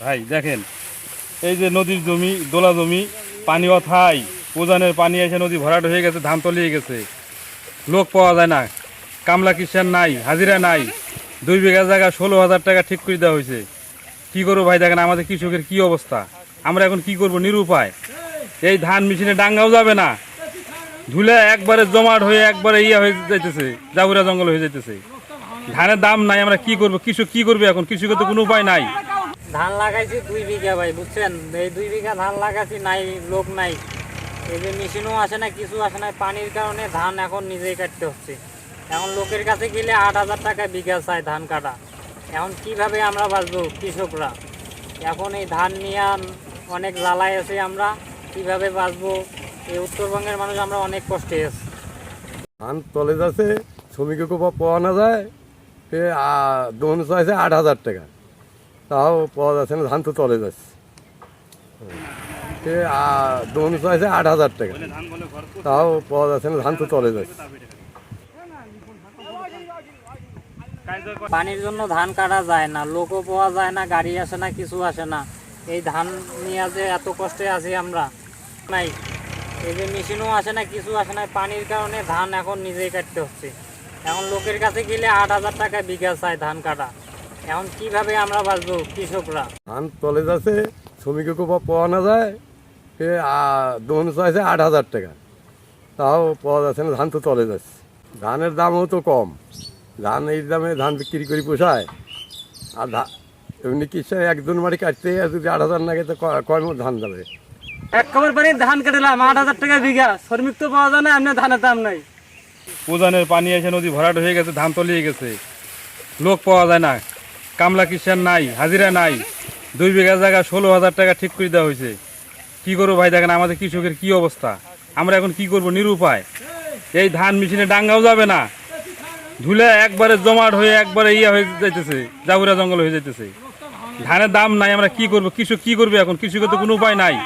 ভাই দেখেন, এই যে নদীর জমি, দোলা জমি, পানি অথাই, উজানের পানি এসে নদী ভরাট হয়ে গেছে, ধান তলিয়ে গেছে, লোক পাওয়া যায় না, কামলা কিষান নাই, হাজিরা নাই, 2 বিঘা জায়গা 16,000 টাকা ঠিক করে দেওয়া হয়েছে। কি করবো ভাই, দেখেন আমাদের কৃষকের কি অবস্থা, আমরা এখন কি করব, নিরুপায়। এই ধান মেশিনে ডাঙ্গাও যাবে না, ধুলে একবারে জমাট হয়ে একবারে হয়ে যাইতেছে, জাবুরা জঙ্গল হয়ে যাইতেছে, ধানের দাম নাই, আমরা কি করব, কৃষক কি করবে এখন, কৃষকের তো কোনো উপায় নাই। ধান লাগাইছি 2 বিঘা ভাই, বুঝছেন, এই 2 বিঘা ধান লাগাইছি, নাই লোক নাই, এই যে মেশিনও আসে না, কিছু আসে না, পানির কারণে ধান এখন নিজেই কাটতে হচ্ছে। এখন লোকের কাছে গেলে 8,000 টাকা বিঘা চায় ধান কাটা। এখন কিভাবে আমরা বাঁচবো কৃষকরা? এখন এই ধান নিয়ে অনেক জ্বালায় আছি আমরা, কিভাবে বাঁচবো? এই উত্তরবঙ্গের মানুষ আমরা অনেক কষ্টে আছি। ধান তলে যাচ্ছে, শ্রমিককে পাওয়া না যায়, দোন চাইছে 8,000 টাকা, তাও পাওয়া যাচ্ছে না, ধান তো তলে যাচ্ছে। দোন চাইছে 8,000 টাকা, তাও পাওয়া যাচ্ছে না, ধান তো তলে যাচ্ছে। পানির জন্য ধান কাটা যায় না, লোকও পাওয়া যায় না, গাড়ি আসে না, কিছু আসে না। এই ধান নিয়ে যে এত কষ্টে আছি আমরা, নাই এই যে মেশিনও আসে না, কিছু আসে না, পানির কারণে ধান এখন নিজেই কাটতে হচ্ছে। এখন লোকের কাছে গেলে 8,000 টাকা বিঘা চায় ধান কাটা। এখন কিভাবে আমরা বাঁচবো কৃষকরা? ধান তলে যাচ্ছে, শ্রমিককে পাওয়া না যায়, দোন চাইছে 8,000 টাকা, তাও পাওয়া যাচ্ছে না, ধান তো তলে যাচ্ছে। ধানের দামও তো কম, ধান এই দামে ধান বিক্রি করে পোষায়, আর এমনি কৃষক একজন বাড়ি কাটতে যদি 8,000 না গেছে কয় মণ ধান যাবে? এক খবর পানি ধান কাটলাম 8,000 টাকা বিঘা, শ্রমিক তো পাওয়া যায় না, এমনি ধানের দাম নাই। উজানের পানি এসে নদী ভরাট হয়ে গেছে, ধান তলিয়ে গেছে, লোক পাওয়া যায় না, কামলা কিষান নাই, হাজিরা নাই, 2 বিঘা জায়গা 16,000 টাকা ঠিক করে দেওয়া হয়েছে। কি করবো ভাই, দেখেন আমাদের কৃষকের কি অবস্থা, আমরা এখন কি করব, নিরুপায়। এই ধান মেশিনে ডাঙ্গাও যাবে না, ধুলে একবারে জমাট হয়ে একবারে হয়ে যাইতেছে, জাবুরা জঙ্গল হয়ে যাইতেছে, ধানের দাম নাই, আমরা কি করব, কৃষক কি করবে এখন, কৃষকের তো কোনো উপায় নাই।